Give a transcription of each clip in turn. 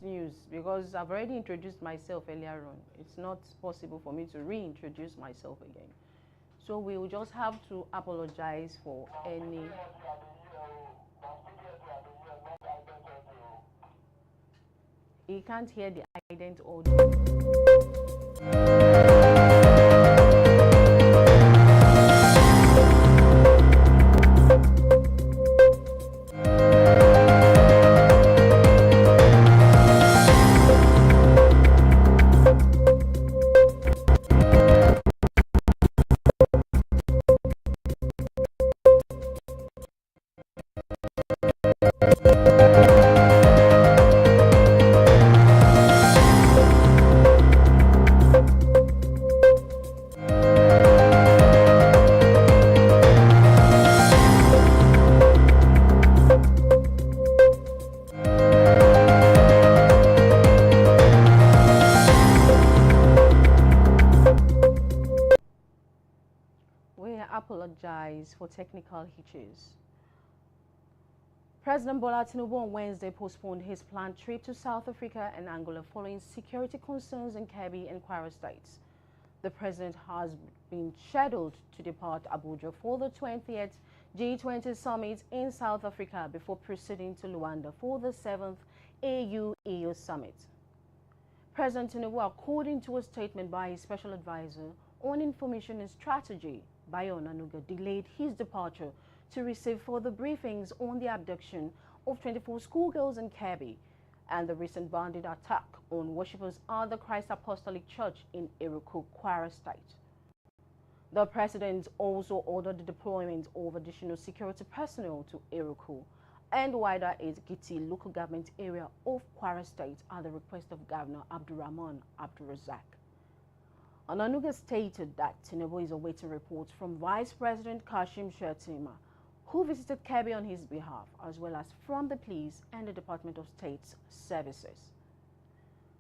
news because I've already introduced myself earlier on. It's not possible for me to reintroduce myself again. So we will just have to apologize for any... You can't hear the ident audio. Apologize for technical hitches. President Bola Tinubu on Wednesday postponed his planned trip to South Africa and Angola following security concerns in Kebbi and Kwara states. The president has been scheduled to depart Abuja for the 20th G20 summit in South Africa before proceeding to Luanda for the 7th AU-EU summit. President Tinubu, according to a statement by his special advisor on information and strategy, Bayo Nanuga, delayed his departure to receive further briefings on the abduction of 24 schoolgirls in Kebbi and the recent bandit attack on worshippers at the Christ Apostolic Church in Iruku, Kwara State. The president also ordered the deployment of additional security personnel to Iruku and wider Giti local government area of Kwara State at the request of Governor Abdurrahman Abdurrazak. Onanuga stated that Tinubu is awaiting reports from Vice President Kashim Shettima, who visited Kebbi on his behalf, as well as from the police and the Department of State's services.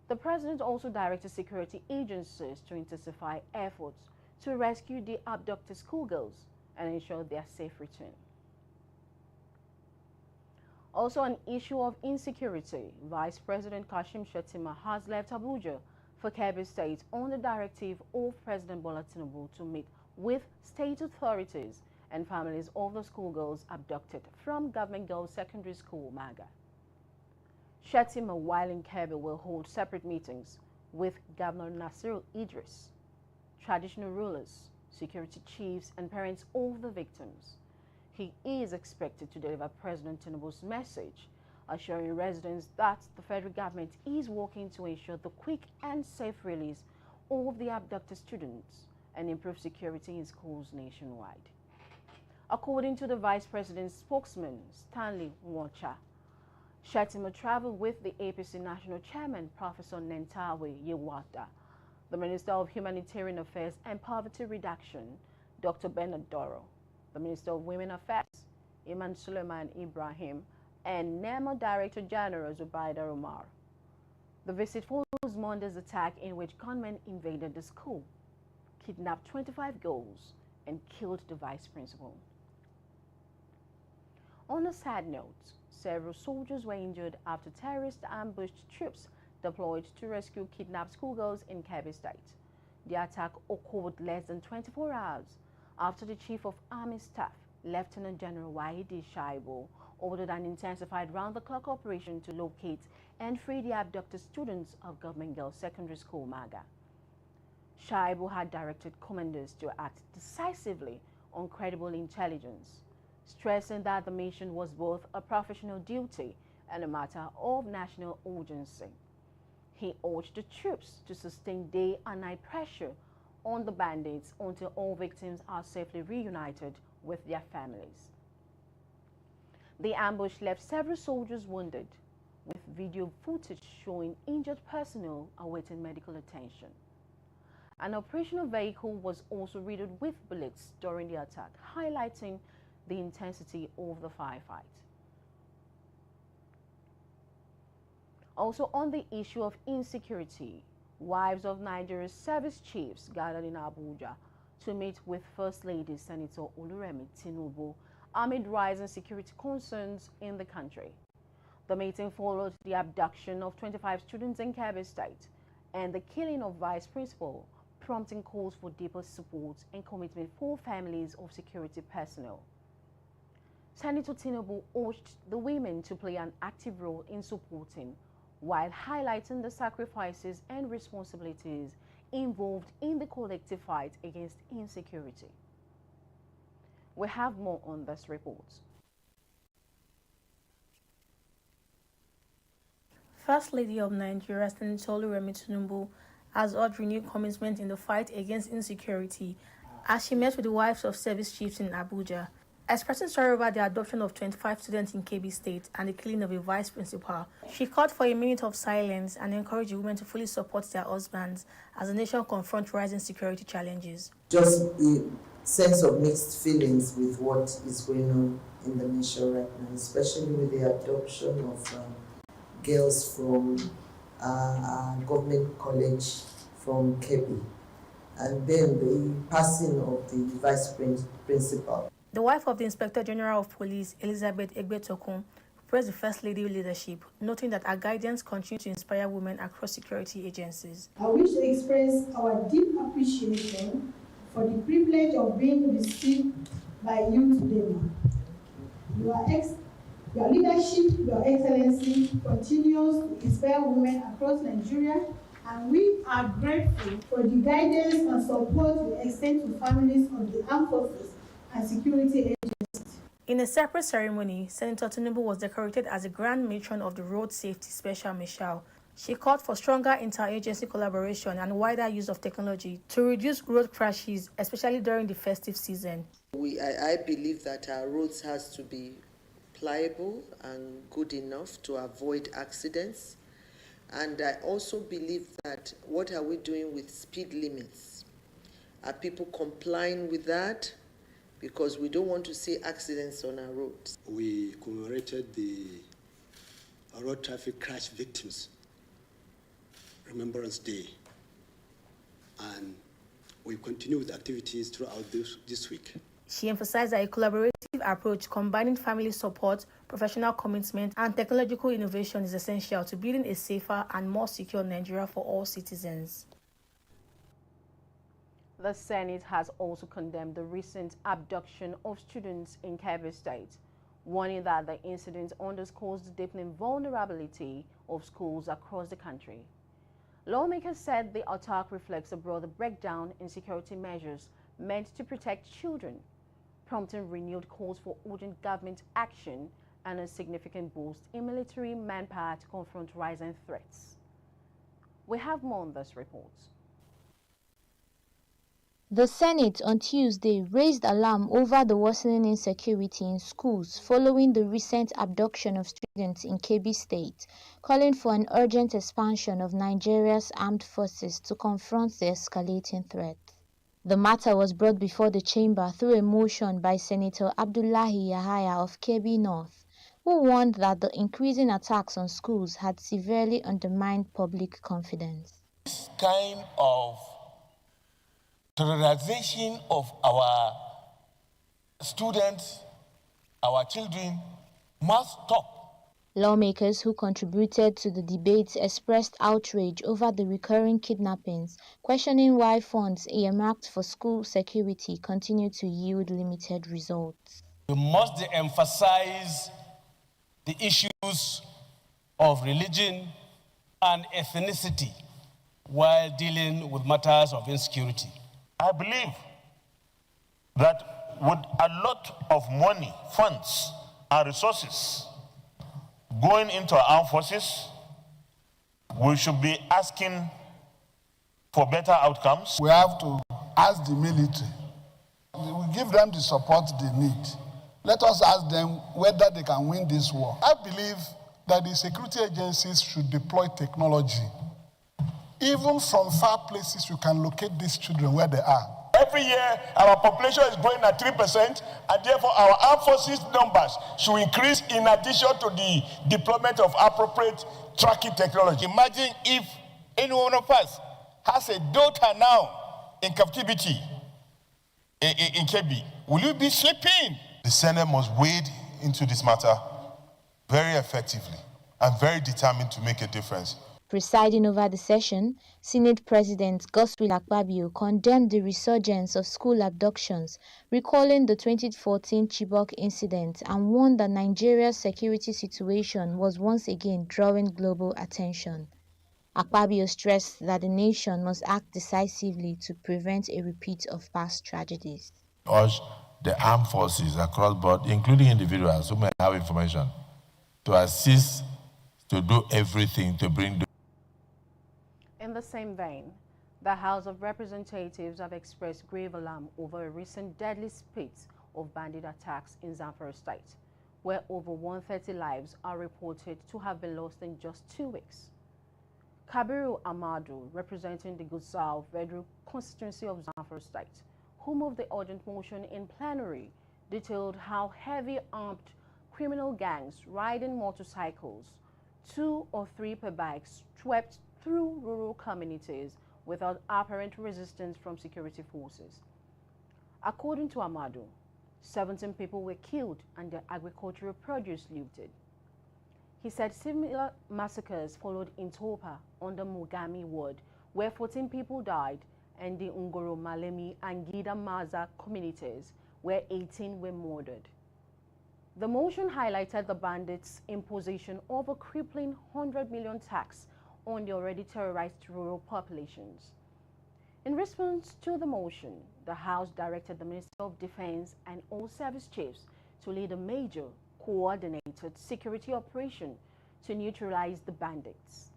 The president also directed security agencies to intensify efforts to rescue the abducted schoolgirls and ensure their safe return. Also, on issue of insecurity, Vice President Kashim Shettima has left Abuja for Kebbi State on the directive of President Bola Tinubu to meet with state authorities and families of the schoolgirls abducted from Government Girls Secondary School, Maga. Shettima, while in Kebbi, will hold separate meetings with Governor Nasir Idris, traditional rulers, security chiefs, and parents of the victims. He is expected to deliver President Tinubu's message, assuring residents that the federal government is working to ensure the quick and safe release of the abducted students and improve security in schools nationwide. According to the Vice President's spokesman, Stanley Nwocha, Shettima traveled with the APC National Chairman, Professor Nentawe Yewata, the Minister of Humanitarian Affairs and Poverty Reduction, Dr. Bernard Doro, the Minister of Women Affairs, Iman Suleiman Ibrahim, and NEMA Director General Zubaida Umar. The visit follows Monday's attack in which gunmen invaded the school, kidnapped 25 girls, and killed the vice principal. On a sad note, several soldiers were injured after terrorists ambushed troops deployed to rescue kidnapped schoolgirls in Kebbi State. The attack occurred less than 24 hours after the Chief of Army Staff, Lieutenant General Wahidi Shaibu, ordered an intensified round-the-clock operation to locate and free the abducted students of Government Girls Secondary School, Maga. Shaibu had directed commanders to act decisively on credible intelligence, stressing that the mission was both a professional duty and a matter of national urgency. He urged the troops to sustain day and night pressure on the bandits until all victims are safely reunited with their families. The ambush left several soldiers wounded, with video footage showing injured personnel awaiting medical attention. An operational vehicle was also riddled with bullets during the attack, highlighting the intensity of the firefight. Also, on the issue of insecurity, wives of Nigeria's service chiefs gathered in Abuja to meet with First Lady Senator Oluremi Tinubu amid rising security concerns in the country. The meeting followed the abduction of 25 students in Kebbi State and the killing of Vice Principal, prompting calls for deeper support and commitment for families of security personnel. Senator Tinubu urged the women to play an active role in supporting, while highlighting the sacrifices and responsibilities involved in the collective fight against insecurity. We have more on this report. First Lady of Nigeria, Senator Tinubu, has urged renewed commitment in the fight against insecurity as she met with the wives of service chiefs in Abuja. Expressing sorrow about the adoption of 25 students in Kebbi State and the killing of a vice principal, she called for a minute of silence and encouraged women to fully support their husbands as the nation confronts rising security challenges. Just a sense of mixed feelings with what is going on in the nation right now, especially with the adoption of girls from government college from Kebbi, and then the passing of the vice principal. The wife of the Inspector General of Police, Elizabeth Egbetokun, praised the First Lady leadership, noting that her guidance continues to inspire women across security agencies. I wish to express our deep appreciation for the privilege of being received by you today, ma'am. Your leadership, Your Excellency, continues to inspire women across Nigeria, and we are grateful for the guidance and support you extend to families of the armed forces and security agencies. In a separate ceremony, Senator Tinubu was decorated as a Grand Matron of the Road Safety Special Mission. She called for stronger interagency collaboration and wider use of technology to reduce road crashes, especially during the festive season. I believe that our roads has to be pliable and good enough to avoid accidents. And I also believe that what are we doing with speed limits? Are people complying with that? Because we don't want to see accidents on our roads. We commemorated the road traffic crash victims Remembrance Day, and we continue with activities throughout this week. She emphasized that a collaborative approach combining family support, professional commitment, and technological innovation is essential to building a safer and more secure Nigeria for all citizens. The Senate has also condemned the recent abduction of students in Kebbi State, warning that the incident underscores the deepening vulnerability of schools across the country. Lawmakers said the attack reflects a broader breakdown in security measures meant to protect children, prompting renewed calls for urgent government action and a significant boost in military manpower to confront rising threats. We have more on this report. The Senate on Tuesday raised alarm over the worsening insecurity in schools following the recent abduction of students in Kebbi State, calling for an urgent expansion of Nigeria's armed forces to confront the escalating threat. The matter was brought before the chamber through a motion by Senator Abdullahi Yahaya of Kebbi North, who warned that the increasing attacks on schools had severely undermined public confidence. This kind of terrorization of our students, our children, must stop. Lawmakers who contributed to the debate expressed outrage over the recurring kidnappings, questioning why funds earmarked for school security continue to yield limited results. We must emphasize the issues of religion and ethnicity while dealing with matters of insecurity. I believe that with a lot of money, funds, and resources going into our armed forces, we should be asking for better outcomes. We have to ask the military. We give them the support they need. Let us ask them whether they can win this war. I believe that the security agencies should deploy technology. Even from far places, you can locate these children where they are. Every year, our population is growing at 3%, and therefore our armed forces numbers should increase in addition to the deployment of appropriate tracking technology. Imagine if any one of us has a daughter now in captivity in Kebbi. Will you be sleeping? The Senate must wade into this matter very effectively I'm very determined to make a difference. Presiding over the session, Senate President Godswill Akpabio condemned the resurgence of school abductions, recalling the 2014 Chibok incident, and warned that Nigeria's security situation was once again drawing global attention. Akpabio stressed that the nation must act decisively to prevent a repeat of past tragedies. Urge the armed forces across board, including individuals who may have information, to assist to do everything to bring. In the same vein, the House of Representatives have expressed grave alarm over a recent deadly spate of bandit attacks in Zamfara State, where over 130 lives are reported to have been lost in just 2 weeks. Kabiru Amadu, representing the Gusau Federal Constituency of Zamfara State, who moved the urgent motion in plenary, detailed how heavy armed criminal gangs riding motorcycles, 2 or 3 per bike, swept through rural communities without apparent resistance from security forces. According to Amadu, 17 people were killed and their agricultural produce looted. He said similar massacres followed in Topa on the Mogami ward, where 14 people died, and the Ungoro Malemi and Gida Maza communities, where 18 were murdered. The motion highlighted the bandits' imposition of a crippling 100 million tax on the already terrorized rural populations. In response to the motion, the House directed the Minister of Defense and all service chiefs to lead a major coordinated security operation to neutralize the bandits.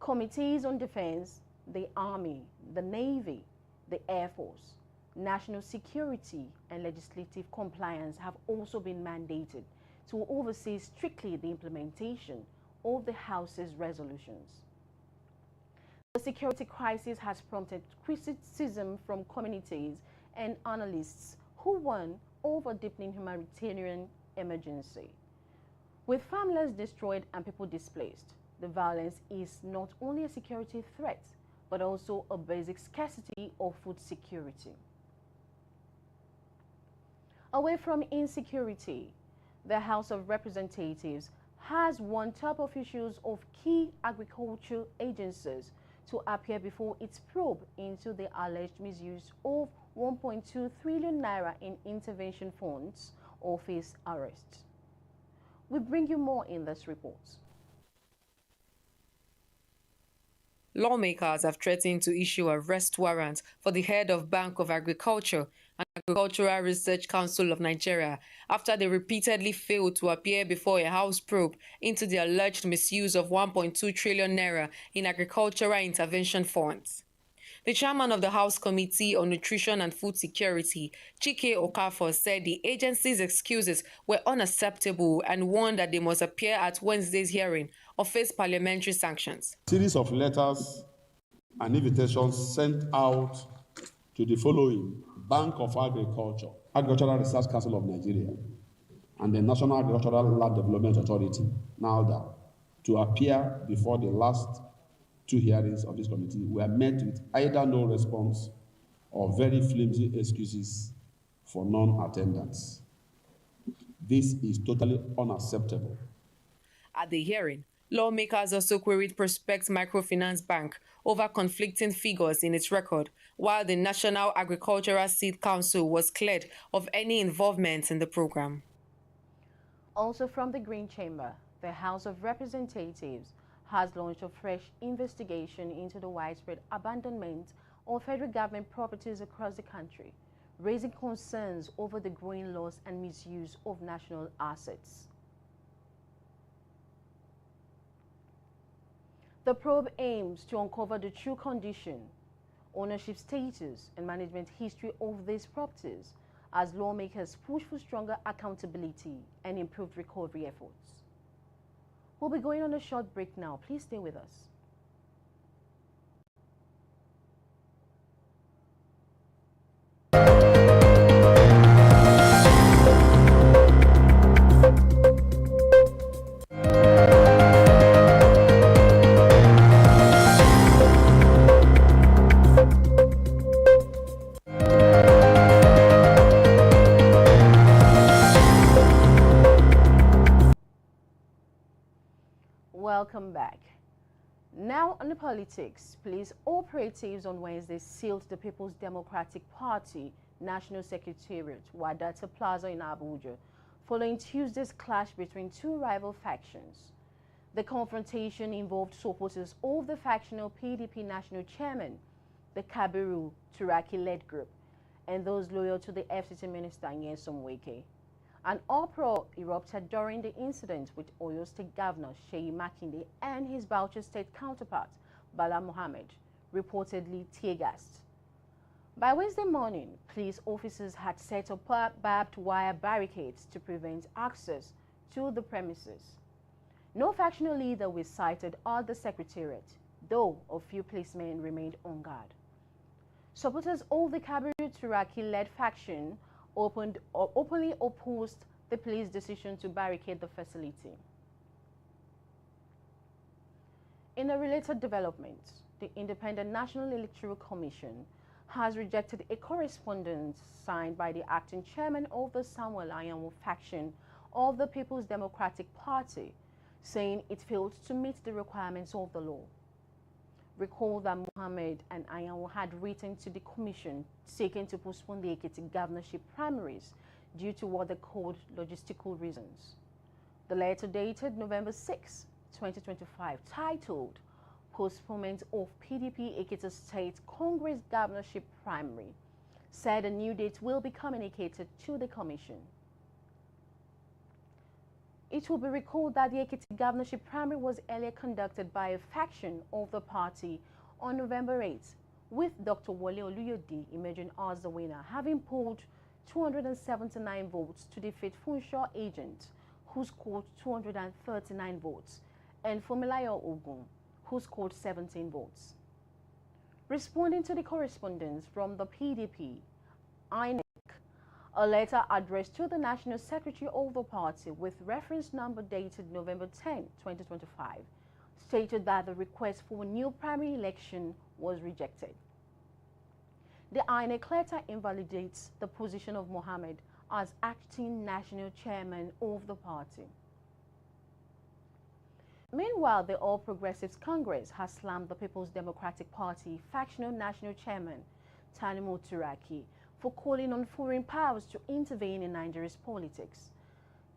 Committees on defense, the Army, the Navy, the Air Force, national security and legislative compliance have also been mandated to oversee strictly the implementation of the House's resolutions. The security crisis has prompted criticism from communities and analysts who warn over deepening humanitarian emergency. With families destroyed and people displaced, the violence is not only a security threat, but also a basic scarcity of food security. Away from insecurity, the House of Representatives has warned top officials of key agriculture agencies to appear before its probe into the alleged misuse of 1.2 trillion naira in intervention funds or face arrests. We bring you more in this report. Lawmakers have threatened to issue arrest warrants for the head of Bank of Agriculture and Agricultural Research Council of Nigeria after they repeatedly failed to appear before a House probe into the alleged misuse of 1.2 trillion naira in agricultural intervention funds. The chairman of the House Committee on Nutrition and Food Security, Chike Okafor, said the agency's excuses were unacceptable and warned that they must appear at Wednesday's hearing or face parliamentary sanctions. A series of letters and invitations sent out to the following: Bank of Agriculture, Agricultural Research Council of Nigeria, and the National Agricultural Land Development Authority, NALDA, to appear before the last 2 hearings of this committee were met with either no response or very flimsy excuses for non-attendance. This is totally unacceptable. At the hearing, lawmakers also queried Prospect Microfinance Bank over conflicting figures in its record, while the National Agricultural Seed Council was cleared of any involvement in the program. Also from the Green Chamber, the House of Representatives has launched a fresh investigation into the widespread abandonment of federal government properties across the country, raising concerns over the growing loss and misuse of national assets. The probe aims to uncover the true condition, ownership status, and management history of these properties as lawmakers push for stronger accountability and improved recovery efforts. We'll be going on a short break now. Please stay with us. Now, on the politics, police operatives on Wednesday sealed the People's Democratic Party National Secretariat, WADA, Plaza in Abuja, following Tuesday's clash between two rival factions. The confrontation involved supporters of the factional PDP national chairman, the Kabiru Turaki-led group, and those loyal to the FCT minister Nyesom WIKE. An uproar erupted during the incident with Oyo State Governor MAKINDE and his Bauchi State counterpart, Bala Mohammed, reportedly tear-gassed. By Wednesday morning, police officers had set up barbed wire barricades to prevent access to the premises. No factional leader was sighted at the Secretariat, though a few policemen remained on guard. Supporters of the Kabiru Turaki-led faction openly opposed the police decision to barricade the facility. In a related development, the Independent National Electoral Commission has rejected a correspondence signed by the acting chairman of the Samuel Anyanwu faction of the People's Democratic Party, saying it failed to meet the requirements of the law. Recall that Mohammed and Anyanwu had written to the commission seeking to postpone the Ekiti governorship primaries due to what they called logistical reasons. The letter dated November 6, 2025, titled Postponement of PDP Ekiti State Congress Governorship Primary, said a new date will be communicated to the commission. It will be recalled that the Ekiti governorship primary was earlier conducted by a faction of the party on November 8, with Dr. Wole Oluyode emerging as the winner, having polled 279 votes to defeat Funshaw Agent, who scored 239 votes, and Fumilayo Ogun, who scored 17 votes. Responding to the correspondence from the PDP, INEC, a letter addressed to the National Secretary of the party with reference number dated November 10, 2025, stated that the request for a new primary election was rejected. The INEC letter invalidates the position of Mohammed as acting national chairman of the party. Meanwhile, the All Progressives Congress has slammed the People's Democratic Party factional national chairman, Tanimo Turaki, for calling on foreign powers to intervene in Nigeria's politics.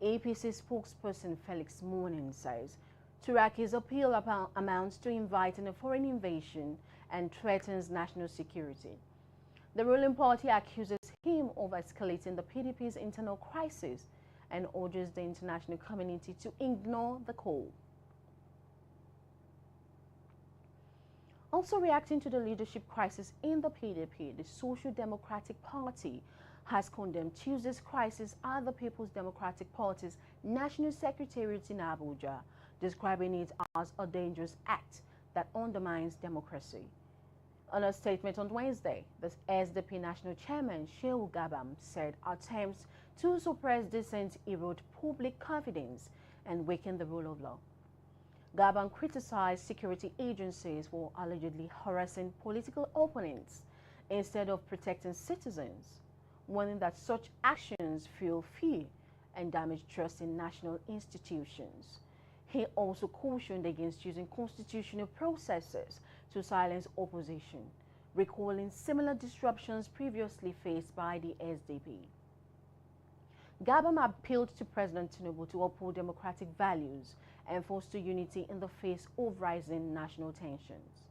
APC spokesperson Felix Morning says Turaki's appeal amounts to inviting a foreign invasion and threatens national security. The ruling party accuses him of escalating the PDP's internal crisis and urges the international community to ignore the call. Also reacting to the leadership crisis in the PDP, the Social Democratic Party has condemned Tuesday's crisis at the People's Democratic Party's National Secretariat in Abuja, describing it as a dangerous act that undermines democracy. In a statement on Wednesday, the SDP National Chairman Shehu Gabam said attempts to suppress dissent erode public confidence and weaken the rule of law. Gabam criticized security agencies for allegedly harassing political opponents instead of protecting citizens, warning that such actions fuel fear and damage trust in national institutions. He also cautioned against using constitutional processes to silence opposition, recalling similar disruptions previously faced by the SDP. Gabam appealed to President Tinubu to uphold democratic values and foster unity in the face of rising national tensions.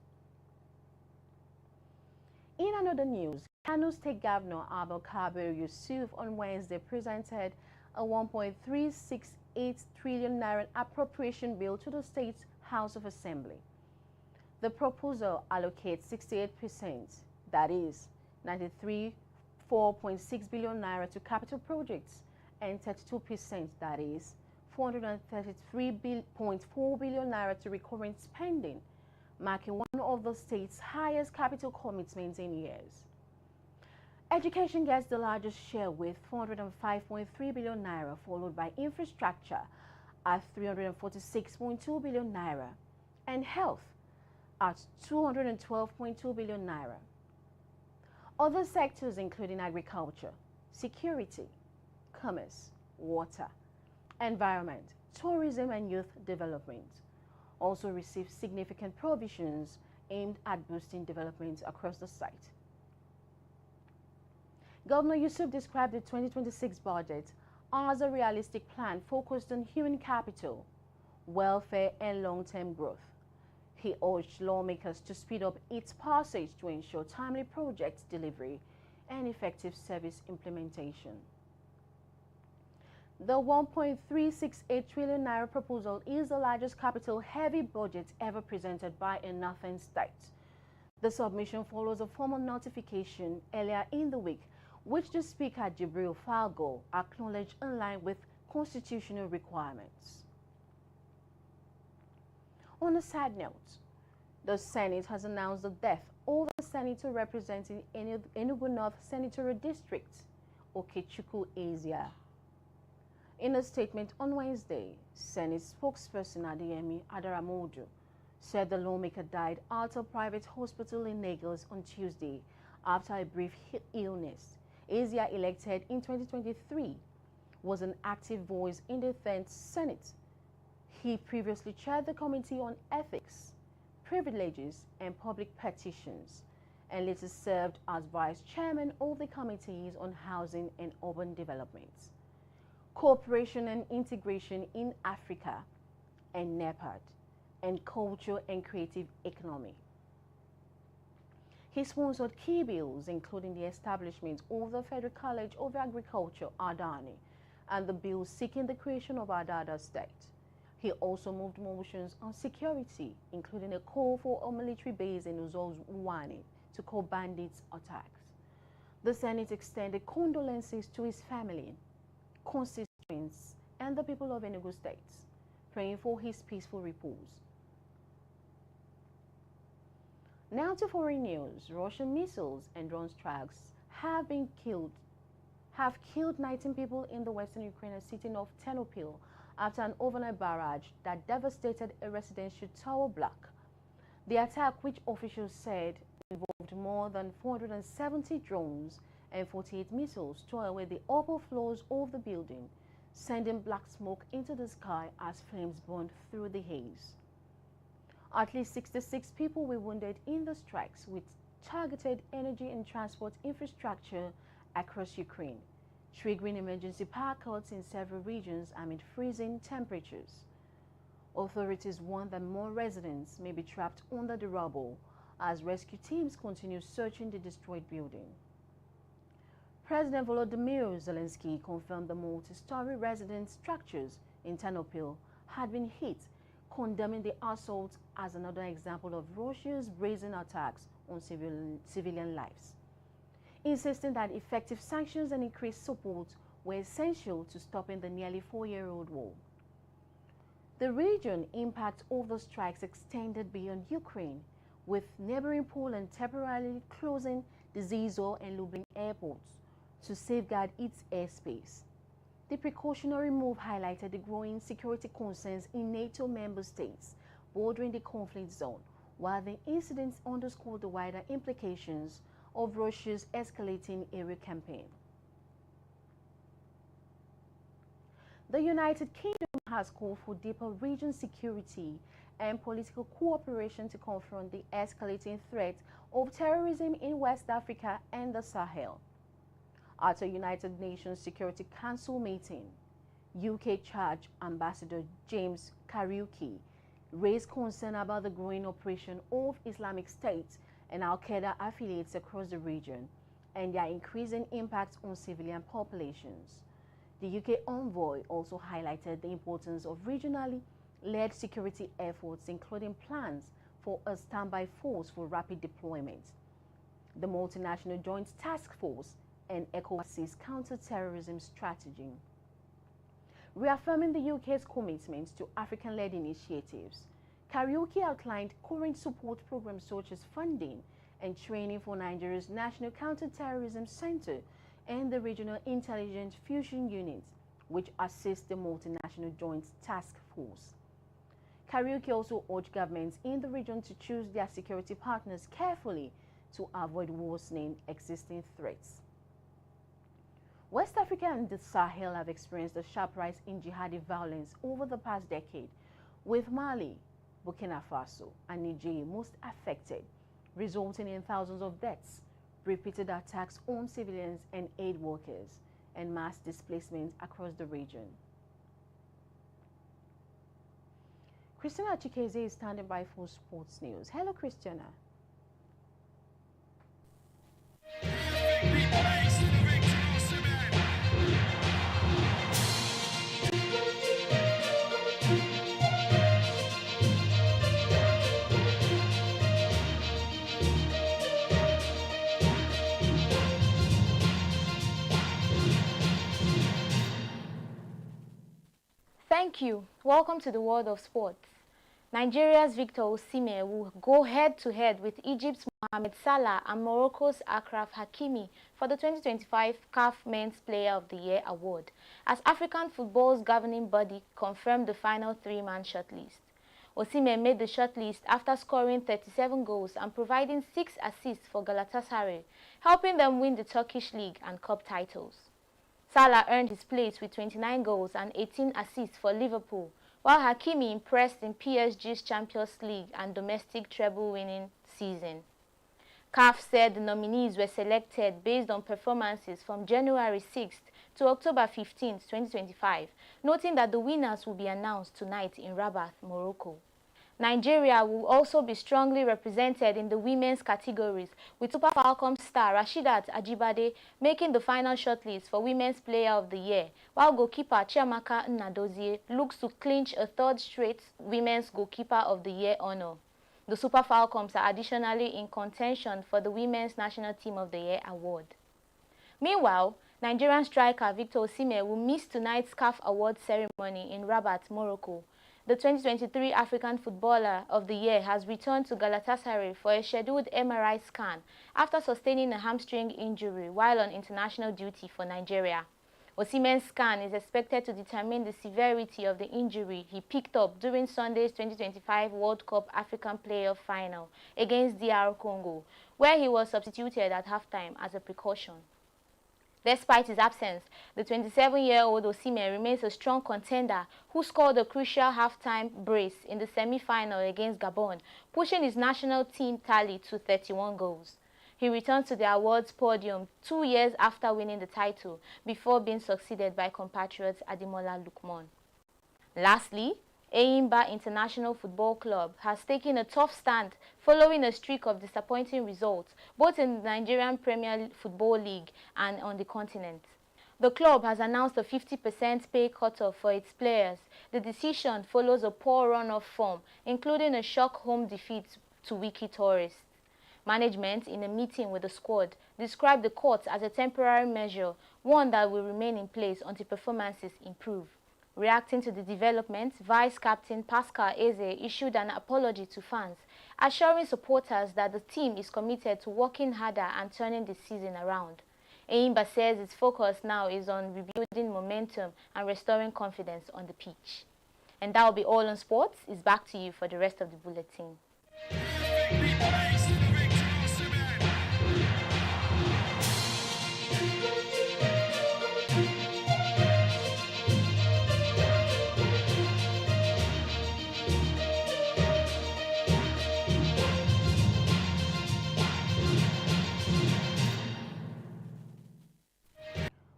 In another news, Kano State Governor Abba Kabir Yusuf on Wednesday presented a 1.368 trillion naira appropriation bill to the state's House of Assembly. The proposal allocates 68%, that is 93.4 billion naira to capital projects and 32%, that is 433.4 billion naira to recurrent spending, marking one of the state's highest capital commitments in years. Education gets the largest share with 405.3 billion naira, followed by infrastructure at 346.2 billion naira, and health at 212.2 billion naira. Other sectors including agriculture, security, commerce, water, environment, tourism and youth development also received significant provisions aimed at boosting development across the site. Governor Yusuf described the 2026 budget as a realistic plan focused on human capital, welfare, and long-term growth. He urged lawmakers to speed up its passage to ensure timely project delivery and effective service implementation. The 1.368 trillion naira proposal is the largest capital-heavy budget ever presented by a northern state. The submission follows a formal notification earlier in the week, which the Speaker Jibril Falgo acknowledged in line with constitutional requirements. On a sad note, the Senate has announced the death of the senator representing Enugu North Senatorial District, Okechukwu Ezia. In a statement on Wednesday, Senate spokesperson Adeyemi Adaramodu said the lawmaker died at a private hospital in Lagos on Tuesday after a brief illness. Ezia, elected in 2023, was an active voice in the 10th Senate. He previously chaired the Committee on Ethics, Privileges, and Public Petitions, and later served as vice chairman of the Committees on Housing and Urban Development, Cooperation and Integration in Africa and NEPAD, and Culture and Creative Economy. He sponsored key bills, including the establishment of the Federal College of Agriculture, Adani, and the bill seeking the creation of Adada State. He also moved motions on security, including a call for a military base in Uzos-Uwani to curb bandits' attacks. The Senate extended condolences to his family, constituents, and the people of Enugu State, praying for his peaceful repose. Now to foreign news. Russian missiles and drone strikes have killed 19 people in the western Ukrainian city of Ternopil after an overnight barrage that devastated a residential tower block. The attack, which officials said involved more than 470 drones and 48 missiles, tore away the upper floors of the building, sending black smoke into the sky as flames burned through the haze. At least 66 people were wounded in the strikes, which targeted energy and transport infrastructure across Ukraine, triggering emergency power cuts in several regions amid freezing temperatures. Authorities warn that more residents may be trapped under the rubble as rescue teams continue searching the destroyed building. President Volodymyr Zelensky confirmed the multi-story residence structures in Ternopil had been hit, condemning the assault as another example of Russia's brazen attacks on civilian lives, insisting that effective sanctions and increased support were essential to stopping the nearly 4-year-old war. The region impact of the strikes extended beyond Ukraine, with neighboring Poland temporarily closing the Zizor and Lublin airports to safeguard its airspace. The precautionary move highlighted the growing security concerns in NATO member states bordering the conflict zone, while the incidents underscored the wider implications of Russia's escalating area campaign. The United Kingdom has called for deeper region security and political cooperation to confront the escalating threat of terrorism in West Africa and the Sahel. At a United Nations Security Council meeting, UK Charge Ambassador James Kariuki raised concern about the growing operation of Islamic State and Al-Qaeda affiliates across the region and their increasing impact on civilian populations. The UK envoy also highlighted the importance of regionally led security efforts, including plans for a standby force for rapid deployment, the Multinational Joint Task Force, and ECOWAS's counter-terrorism strategy. Reaffirming the UK's commitment to African-led initiatives, Kariuki outlined current support programs such as funding and training for Nigeria's National Counter-Terrorism Center and the Regional Intelligence Fusion Unit, which assists the Multinational Joint Task Force. Kariuki also urged governments in the region to choose their security partners carefully to avoid worsening existing threats. West Africa and the Sahel have experienced a sharp rise in jihadi violence over the past decade, with Mali, Burkina Faso, and Niger most affected, resulting in thousands of deaths, repeated attacks on civilians and aid workers, and mass displacement across the region. Christina Chikeze is standing by for sports news. Hello, Christina. Thank you. Welcome to the world of sports. Nigeria's Victor Osimhen will go head-to-head with Egypt's Mohamed Salah and Morocco's Achraf Hakimi for the 2025 CAF Men's Player of the Year award, as African football's governing body confirmed the final three-man shortlist. Osimhen made the shortlist after scoring 37 goals and providing 6 assists for Galatasaray, helping them win the Turkish league and cup titles. Salah earned his place with 29 goals and 18 assists for Liverpool, while Hakimi impressed in PSG's Champions League and domestic treble-winning season. CAF said the nominees were selected based on performances from January 6th to October 15th, 2025, noting that the winners will be announced tonight in Rabat, Morocco. Nigeria will also be strongly represented in the women's categories, with Super Falcons star Rasheedat Ajibade making the final shortlist for Women's Player of the Year, while goalkeeper Chiamaka Nnadozie looks to clinch a third straight Women's Goalkeeper of the Year honor. The Super Falcons are additionally in contention for the Women's National Team of the Year award. Meanwhile, Nigerian striker Victor Osimhen will miss tonight's CAF award ceremony in Rabat, Morocco. The 2023 African Footballer of the Year has returned to Galatasaray for a scheduled MRI scan after sustaining a hamstring injury while on international duty for Nigeria. Osimhen's scan is expected to determine the severity of the injury he picked up during Sunday's 2025 World Cup African Playoff Final against DR Congo, where he was substituted at halftime as a precaution. Despite his absence, the 27-year-old Osimhen remains a strong contender who scored a crucial halftime brace in the semi-final against Gabon, pushing his national team tally to 31 goals. He returned to the awards podium 2 years after winning the title, before being succeeded by compatriot Ademola Lookman. Lastly, Enyimba International Football Club has taken a tough stand following a streak of disappointing results, both in the Nigerian Premier Football League and on the continent. The club has announced a 50% pay cut-off for its players. The decision follows a poor run-off form, including a shock home defeat to WIKE tourists. Management, in a meeting with the squad, described the cut as a temporary measure, one that will remain in place until performances improve. Reacting to the development, Vice Captain Pascal Eze issued an apology to fans, assuring supporters that the team is committed to working harder and turning the season around. Enyimba says its focus now is on rebuilding momentum and restoring confidence on the pitch. And that will be all on sports. It's back to you for the rest of the bulletin.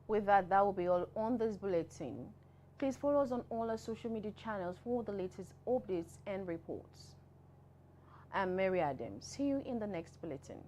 With that will be all on this bulletin. Please follow us on all our social media channels for the latest updates and reports. I'm Mary Adams. See you in the next bulletin.